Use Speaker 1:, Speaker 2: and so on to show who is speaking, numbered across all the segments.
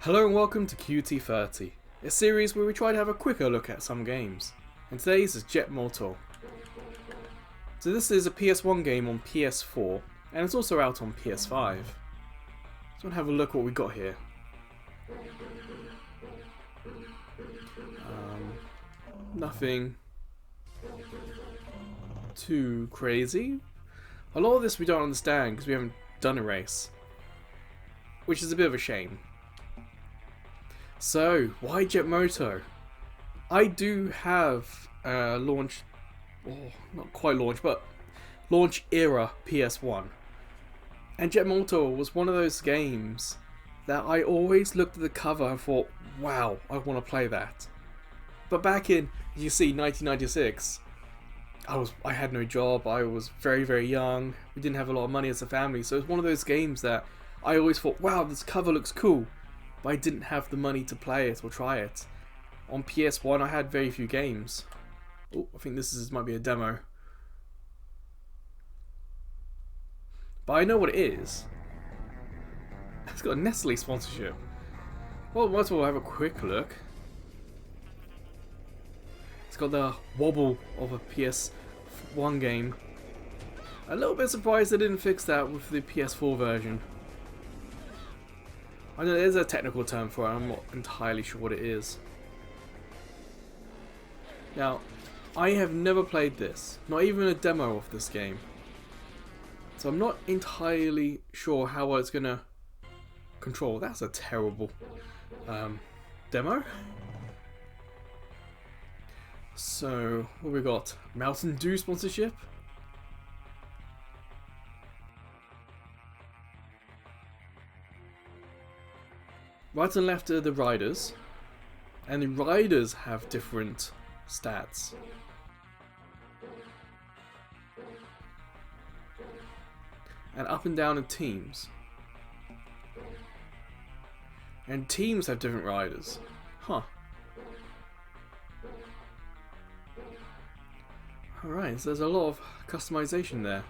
Speaker 1: Hello and welcome to QT30, a series where we try to have a quicker look at some games. And today's is Jet Moto. So this is a PS1 game on PS4, and it's also out on PS5. So we'll have a look what we got here. Nothing too crazy. A lot of this we don't understand because we haven't done a race, which is a bit of a shame. So, why Jet Moto? I do have launch, not quite launch, but launch era PS1. And Jet Moto was one of those games that I always looked at the cover and thought, wow, I want to play that. But back in, you see, 1996, I had no job, I was very, very young, we didn't have a lot of money as a family, so it was one of those games that I always thought, wow, this cover looks cool. But I didn't have the money to play it or try it. On PS1 I had very few games. Oh, I think this might be a demo. But I know what it is. It's got a Nestle sponsorship. Well, might as well have a quick look. It's got the wobble of a PS1 game. A little bit surprised they didn't fix that with the PS4 version. I know there's a technical term for it, I'm not entirely sure what it is. Now, I have never played this, not even a demo of this game. So I'm not entirely sure how it's gonna control. That's a terrible demo. So, what we got? Mountain Dew sponsorship? Right and left are the riders, and the riders have different stats. And up and down are teams. And teams have different riders. Huh. Alright, so there's a lot of customization there.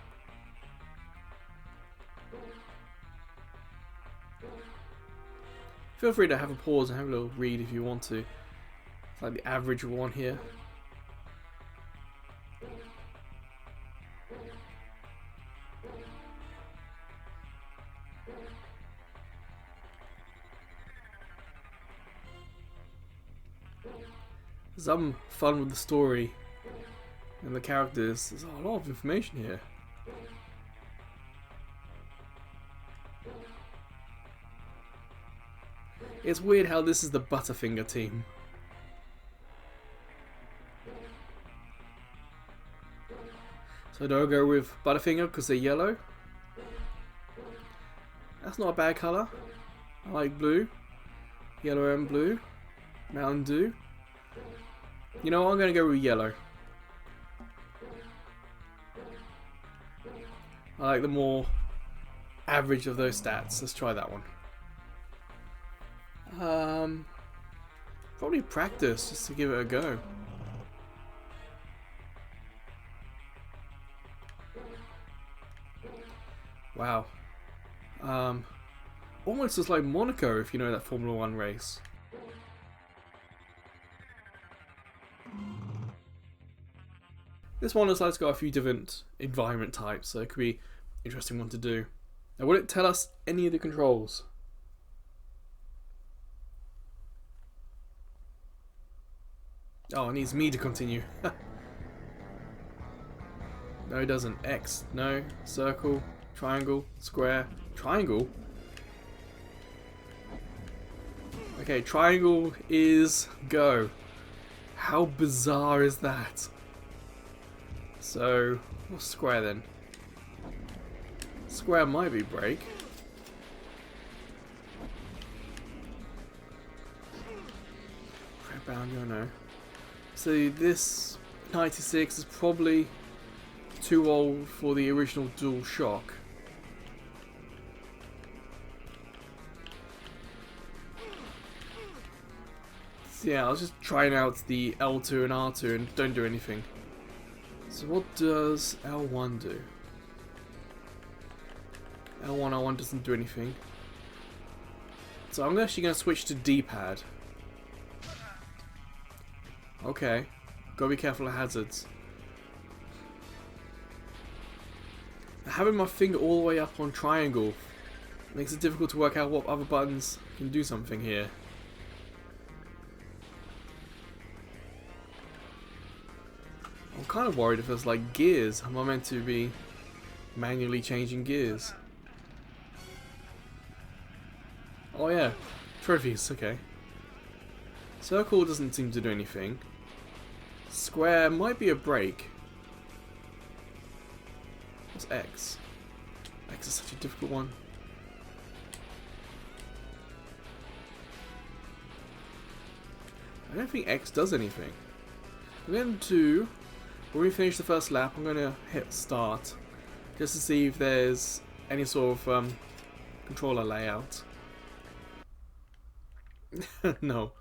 Speaker 1: Feel free to have a pause and have a little read if you want to. It's like the average one here. Some fun with the story and the characters. There's a lot of information here. It's weird how this is the Butterfinger team. So do I go with Butterfinger because they're yellow? That's not a bad colour. I like blue. Yellow and blue. Mountain Dew. You know what, I'm going to go with yellow. I like the more average of those stats. Let's try that one. Probably practice just to give it a go. Wow. Almost just like Monaco, if you know that Formula 1 race. This one looks like it's got a few different environment types, so it could be an interesting one to do. Now, will it tell us any of the controls? Oh, it needs me to continue. No, it doesn't. X, no. Circle, triangle, square, triangle. Okay, triangle is go. How bizarre is that? So, what's square then? Square might be break. Crap bound, you know. So this 96 is probably too old for the original DualShock. So yeah, I was just trying out the L2 and R2 and don't do anything. So what does L1 do? L1 doesn't do anything. So I'm actually going to switch to D-pad. Okay. Gotta be careful of hazards. Having my finger all the way up on triangle makes it difficult to work out what other buttons can do something here. I'm kind of worried if there's like gears. Am I meant to be manually changing gears? Oh yeah, trophies, okay. Circle doesn't seem to do anything. Square might be a break. What's X? X is such a difficult one. I don't think X does anything. I'm going to, when we finish the first lap, I'm going to hit start just to see if there's any sort of controller layout. No.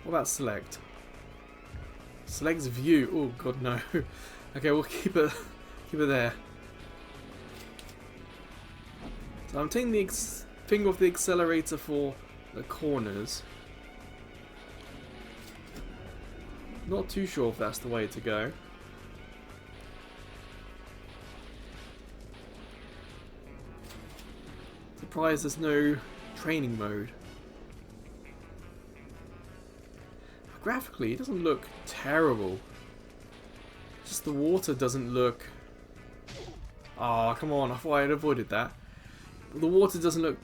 Speaker 1: What about select? Selects view. Oh god, no. Okay, we'll keep it there. So I'm taking the finger off the accelerator for the corners. Not too sure if that's the way to go. Surprised there's no training mode. Graphically, it doesn't look terrible. Just the water doesn't look... Ah, come on, I thought I had avoided that. The water doesn't look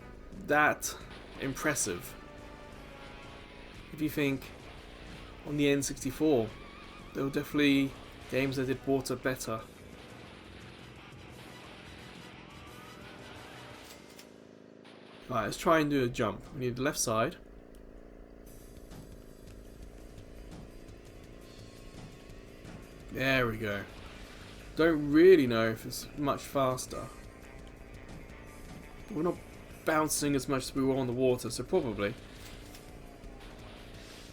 Speaker 1: that impressive. If you think on the N64, there were definitely games that did water better. Alright, let's try and do a jump. We need the left side. There we go. Don't really know if it's much faster. But we're not bouncing as much as we were on the water, so probably.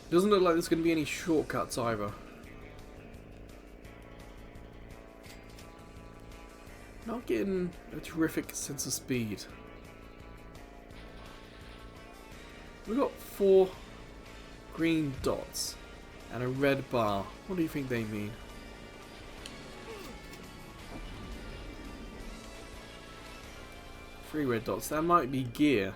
Speaker 1: Doesn't look like there's going to be any shortcuts either. Not getting a terrific sense of speed. We've got 4 green dots and a red bar. What do you think they mean? Three red dots. That might be gear.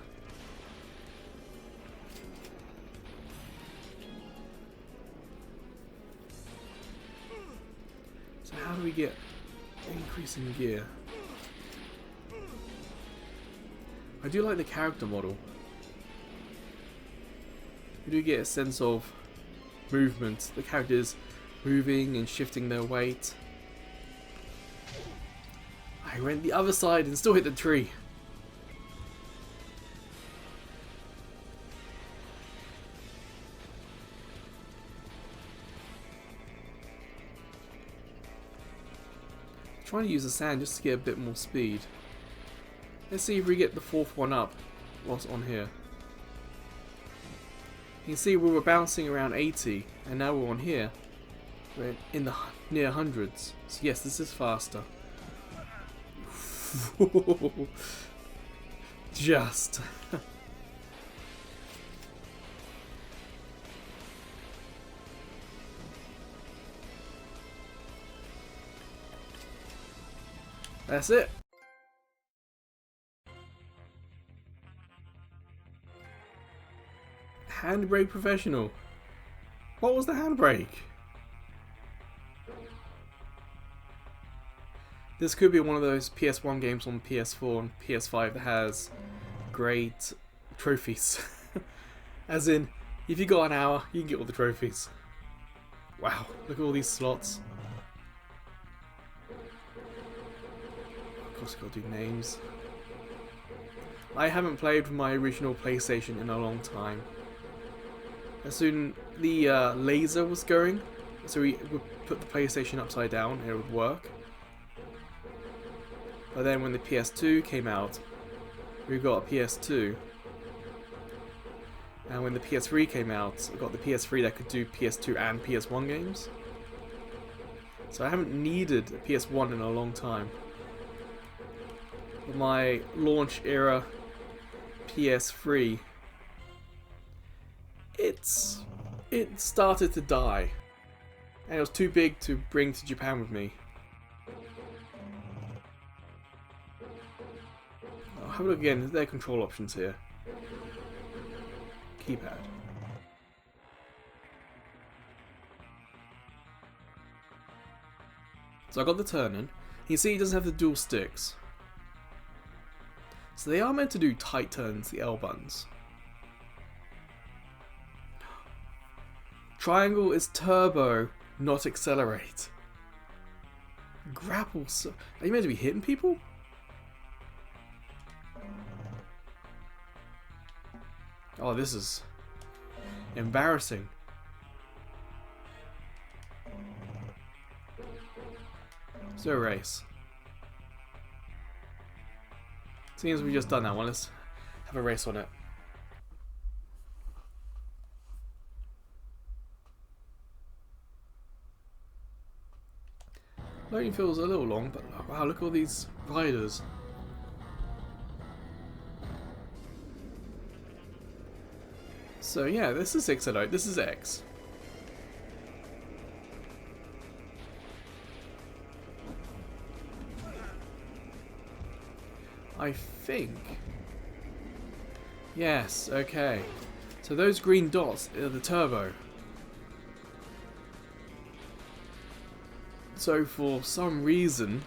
Speaker 1: So how do we get increase in gear? I do like the character model. You do get a sense of movement. The characters moving and shifting their weight. I went the other side and still hit the tree. Trying to use the sand just to get a bit more speed. Let's see if we get the 4th one up whilst on here. You can see we were bouncing around 80 and now we're on here. We're in the near hundreds. So yes, this is faster. Just. That's it. Handbrake professional. What was the handbrake? This could be one of those PS1 games on PS4 and PS5 that has great trophies. As in, if you got an hour, you can get all the trophies. Wow, look at all these slots. Of course, I've got to do names. I haven't played with my original PlayStation in a long time. As soon the laser was going, so we would put the PlayStation upside down and it would work. But then when the PS2 came out, we got a PS2. And when the PS3 came out, we got the PS3 that could do PS2 and PS1 games. So I haven't needed a PS1 in a long time. my launch era PS3, it started to die, and it was too big to bring to Japan with me. I'll have a look again. There's their control options here. Keypad. So I got the turn-in. You see, it doesn't have the dual sticks. So they are meant to do tight turns, the L buttons. Triangle is turbo, not accelerate. Grapple. Are you meant to be hitting people? Oh, this is embarrassing. Let's do a race. Seeing as we've just done that one, let's have a race on it. Loading feels a little long, but wow, look at all these riders. So yeah, this is accelerate, this is X. I think. Yes, okay. So those green dots are the turbo. So for some reason...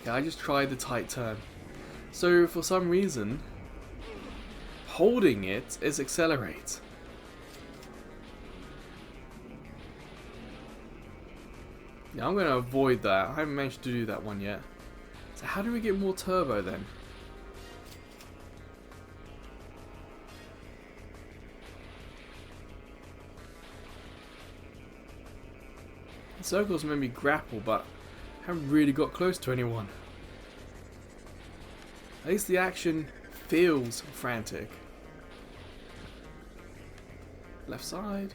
Speaker 1: Okay, I just tried the tight turn. So for some reason, holding it is accelerate. Yeah, I'm going to avoid that. I haven't managed to do that one yet. So how do we get more turbo then? The circles made me grapple, but I haven't really got close to anyone. At least the action feels frantic. Left side.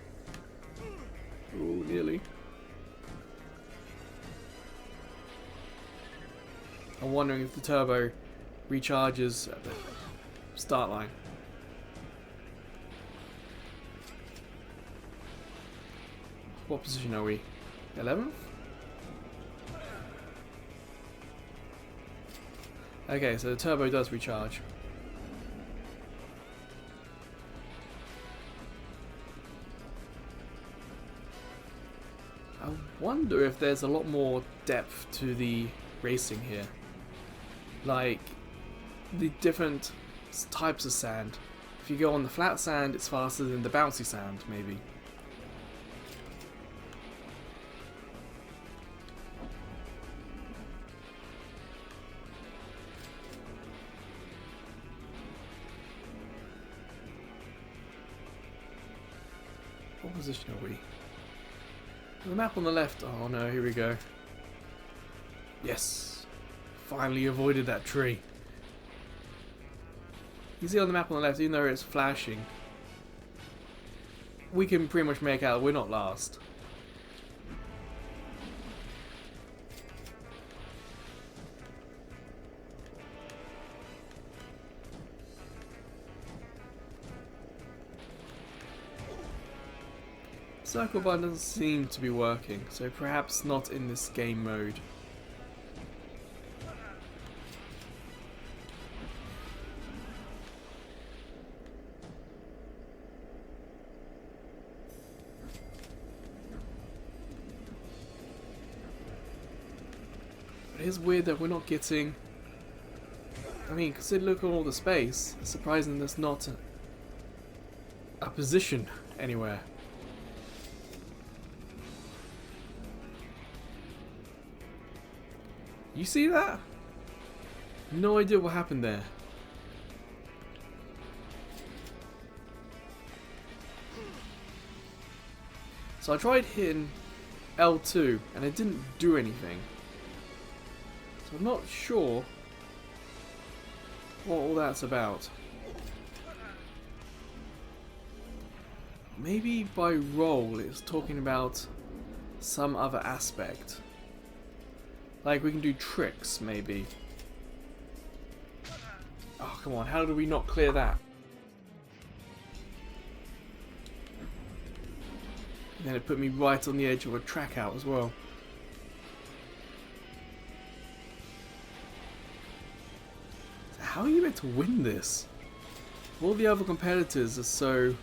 Speaker 1: Ooh, nearly. I'm wondering if the turbo recharges at the start line. What position are we? 11th? Okay, so the turbo does recharge. I wonder if there's a lot more depth to the racing here. Like the different types of sand. If you go on the flat sand, it's faster than the bouncy sand, maybe. What position are we? The map on the left. Oh no, here we go. Yes. Finally avoided that tree. You see on the map on the left, even though it's flashing, we can pretty much make out we're not last. Circle button doesn't seem to be working, so perhaps not in this game mode. But it is weird that we're not getting... I mean, consider look at all the space. It's surprising there's not a position anywhere. You see that? No idea what happened there. So I tried hitting L2 and it didn't do anything. So I'm not sure what all that's about. Maybe by roll it's talking about some other aspect. Like we can do tricks, maybe. Oh, come on. How do we not clear that? And then it put me right on the edge of a track out as well. So how are you meant to win this? All the other competitors are so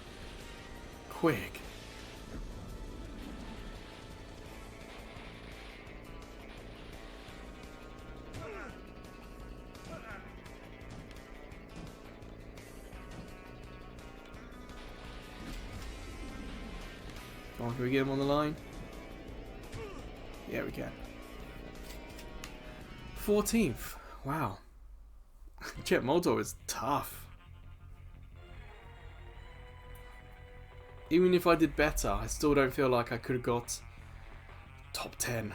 Speaker 1: quick. Come on, can we get him on the line? Yeah, we can. 14th. Wow. Jet Moto is tough. Even if I did better, I still don't feel like I could have got top 10.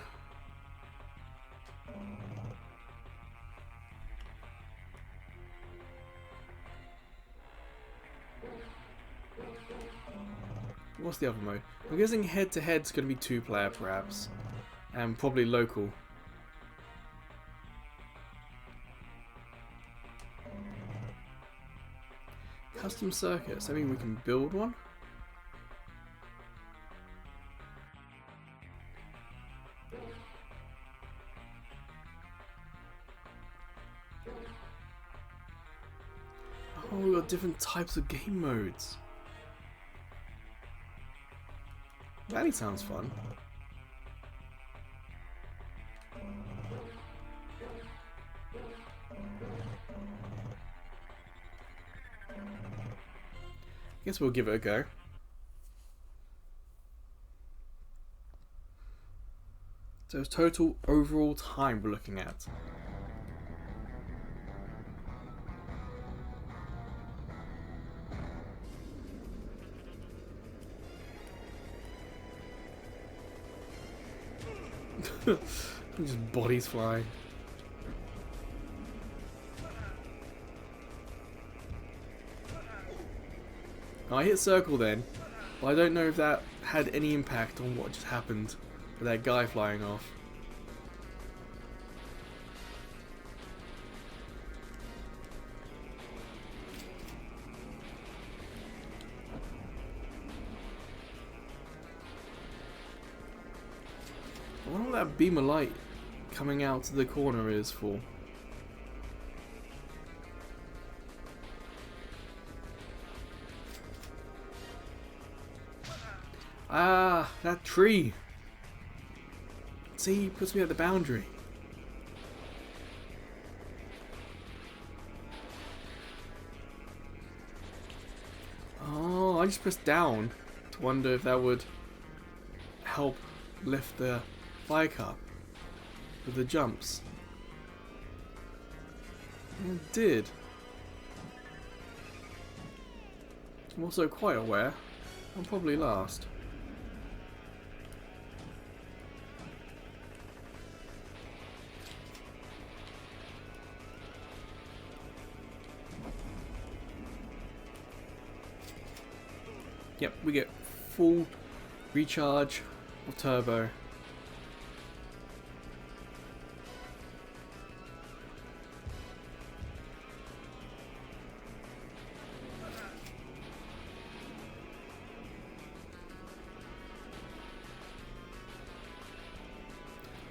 Speaker 1: What's the other mode? I'm guessing head-to-head is going to be 2-player perhaps. And probably local. Custom circuits. I mean, we can build one. Oh, we've got different types of game modes. That sounds fun. Guess we'll give it a go. So it's total overall time we're looking at. Just bodies flying. I hit circle then, but I don't know if that had any impact on what just happened with that guy flying off. I wonder what that beam of light coming out to the corner is for. Ah, that tree. See, it puts me at the boundary. Oh, I just pressed down to wonder if that would help lift the bike up with the jumps. And it did. I'm also quite aware I'm probably last. Yep, we get full recharge of turbo.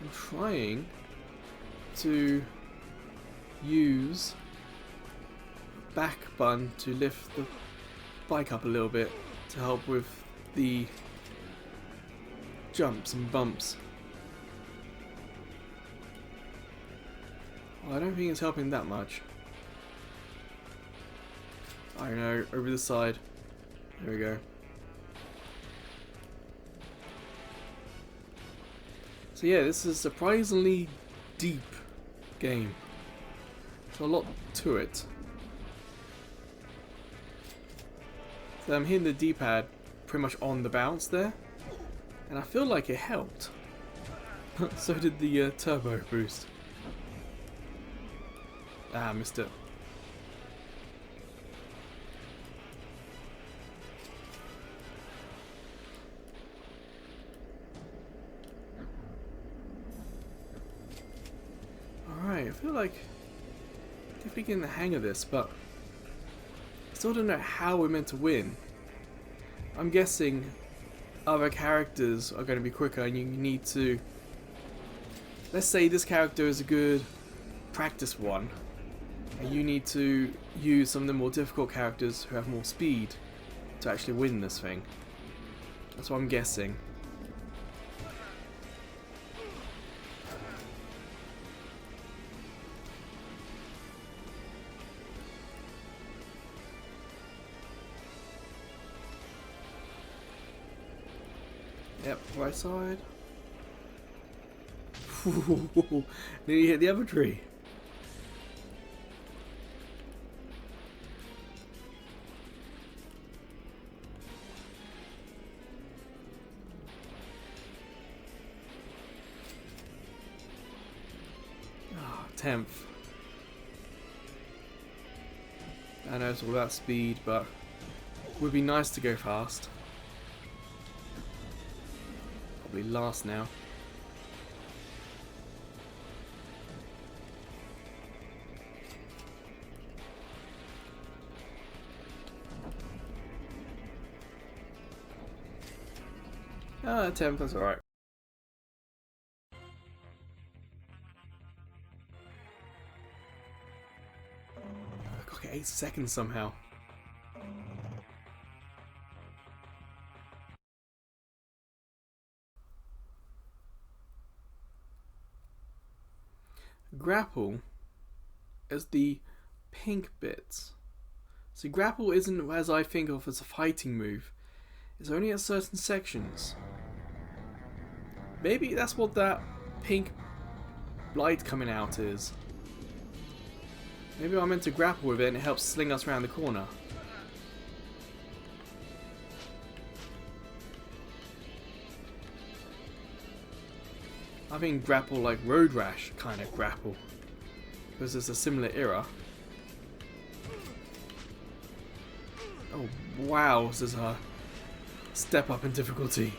Speaker 1: I'm trying to use back button to lift the bike up a little bit to help with the jumps and bumps. Well, I don't think it's helping that much. I don't know, over the side. There we go. So yeah, this is a surprisingly deep game. There's a lot to it. So I'm hitting the D-pad pretty much on the bounce there, and I feel like it helped. So did the turbo boost. Ah, missed it. Alright, I feel like definitely getting the hang of this, but I still don't know how we're meant to win. I'm guessing other characters are going to be quicker and you need to... Let's say this character is a good practice one, and you need to use some of the more difficult characters who have more speed to actually win this thing. That's what I'm guessing. Yep, right side. Nearly hit the other tree. Ah, 10th. I know it's all about speed, but it would be nice to go fast. Probably last now. Ah, 10th, that's alright. I've got to get 8 seconds somehow. Grapple is the pink bits. So grapple isn't as I think of as a fighting move. It's only at certain sections. Maybe that's what that pink light coming out is. Maybe I'm meant to grapple with it and it helps sling us around the corner. I think grapple like Road Rash kind of grapple, because it's a similar era. Oh wow, this is a step up in difficulty.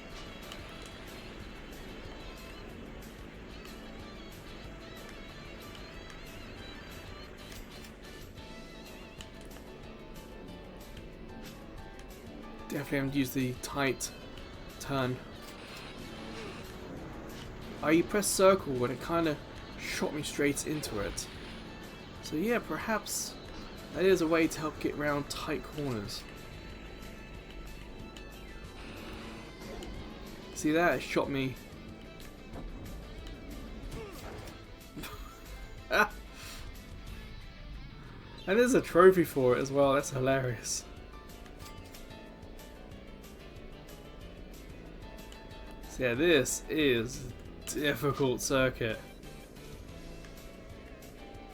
Speaker 1: Definitely haven't used the tight turn. I pressed circle and it kind of shot me straight into it. So yeah, perhaps that is a way to help get around tight corners. See that? It shot me. And there's a trophy for it as well, that's hilarious. So yeah, this is a difficult circuit.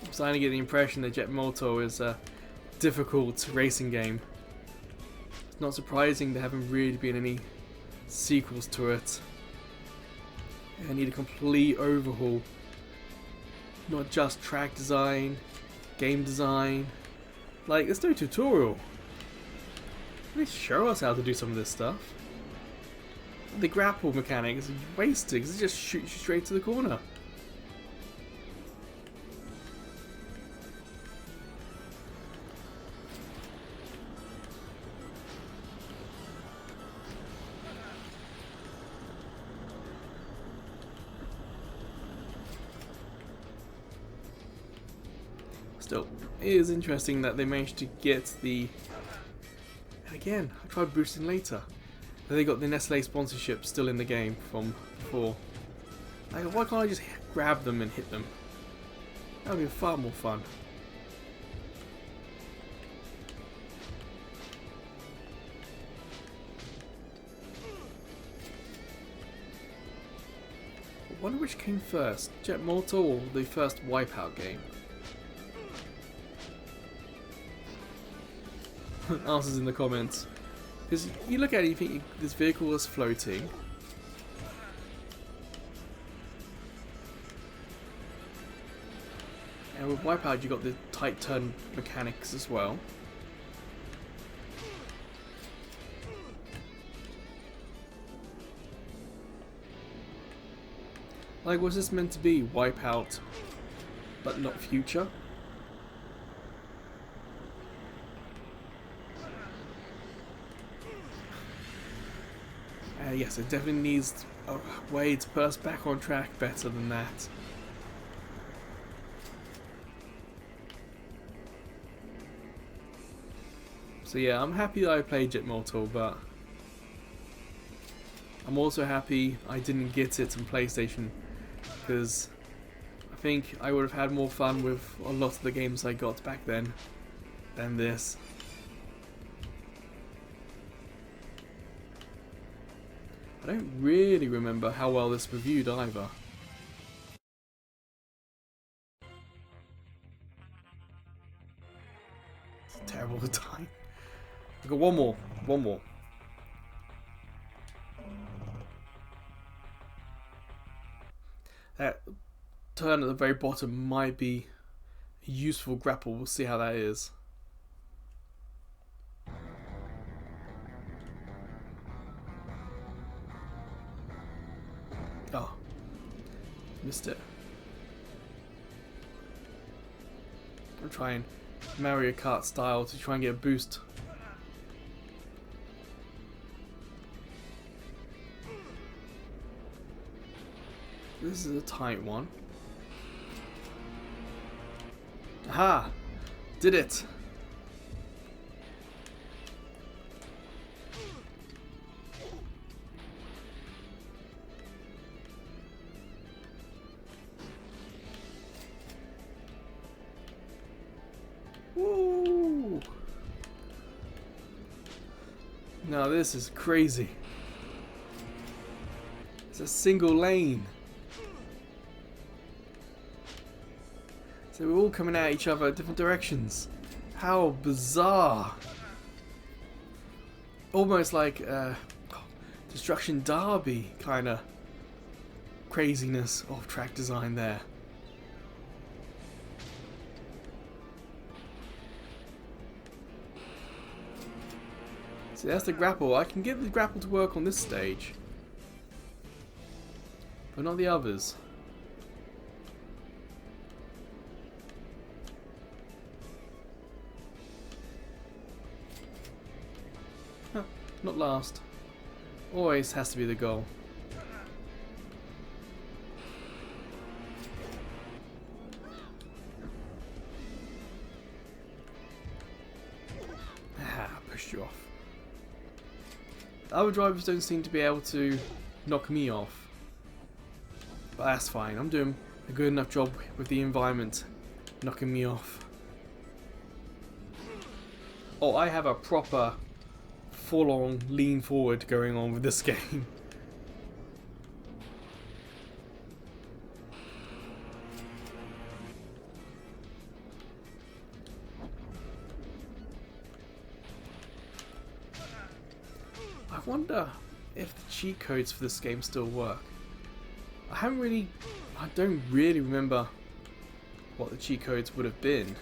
Speaker 1: I'm starting to get the impression that Jet Moto is a difficult racing game. It's not surprising there haven't really been any sequels to it. I need a complete overhaul. Not just track design, game design. Like, there's no tutorial. At least show us how to do some of this stuff. The grapple mechanic is wasted because it just shoots you straight to the corner. Still, it is interesting that they managed to get the... And again, I tried boosting later. They got the Nestle sponsorship still in the game from before. Like, why can't I just grab them and hit them? That would be far more fun. I wonder which came first, Jet Moto or the first Wipeout game? Answers in the comments. Because you look at it, you think this vehicle is floating. And with Wipeout, you got the tight turn mechanics as well. Like, was this meant to be Wipeout but not future. Yes, it definitely needs a way to put us back on track better than that. So yeah, I'm happy that I played Jet Moto, but I'm also happy I didn't get it on PlayStation, because I think I would have had more fun with a lot of the games I got back then than this. I don't really remember how well this reviewed either. It's a terrible time. I've got one more. One more. That turn at the very bottom might be a useful grapple. We'll see how that is. Oh. Missed it. I'm trying Mario Kart style to try and get a boost. This is a tight one. Aha! Did it! Woo! Now this is crazy. It's a single lane. So we're all coming at each other different directions. How bizarre. Almost like Destruction Derby kind of craziness of track design there. So that's the grapple. I can get the grapple to work on this stage, but not the others. Huh, not last. Always has to be the goal. Ah, pushed you off. The other drivers don't seem to be able to knock me off. But that's fine. I'm doing a good enough job with the environment knocking me off. Oh, I have a proper full-on lean forward going on with this game. I wonder if the cheat codes for this game still work. I don't really remember what the cheat codes would have been.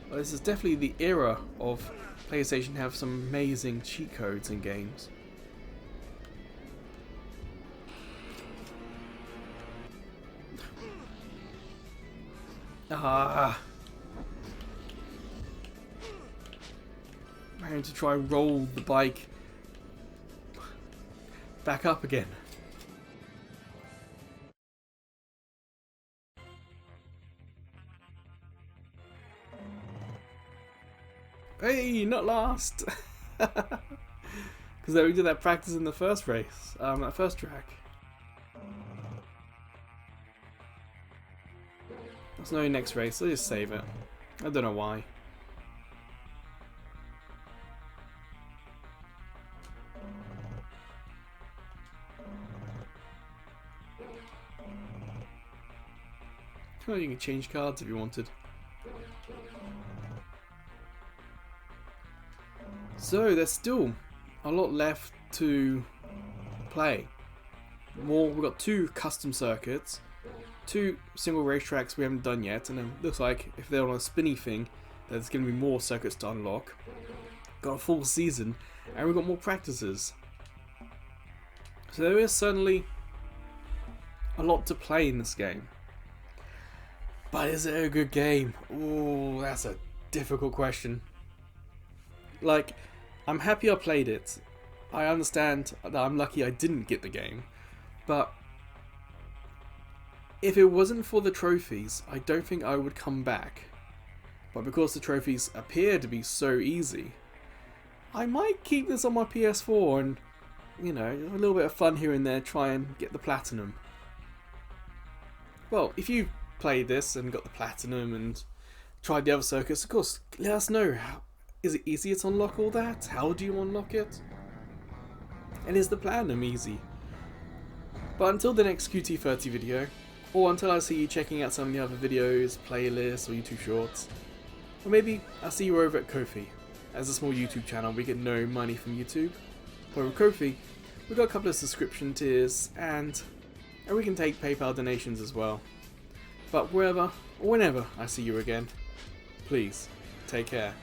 Speaker 1: But this is definitely the era of PlayStation have some amazing cheat codes in games. Ah! I'm having to try and roll the bike back up again. Hey, not last! Because we did that practice in the first race, that first track. There's no next race, I'll just save it. I don't know why. Oh, you can change cards if you wanted. So there's still a lot left to play. We've got 2 custom circuits, 2 single racetracks we haven't done yet, and it looks like if they're on a spinny thing, there's going to be more circuits to unlock. Got a full season, and we've got more practices. So there is certainly a lot to play in this game. But is it a good game? Ooh, that's a difficult question. Like, I'm happy I played it. I understand that I'm lucky I didn't get the game. But if it wasn't for the trophies, I don't think I would come back. But because the trophies appear to be so easy, I might keep this on my PS4 and, you know, a little bit of fun here and there, try and get the platinum. Well, if you played this and got the platinum and tried the other circuits, of course, let us know. Is it easier to unlock all that? How do you unlock it? And is the platinum easy? But until the next QT30 video, or until I see you checking out some of the other videos, playlists, or YouTube shorts, or maybe I'll see you over at Ko-fi. As a small YouTube channel, we get no money from YouTube. But with Ko-fi, we've got a couple of subscription tiers, and we can take PayPal donations as well. But wherever or whenever I see you again, please take care.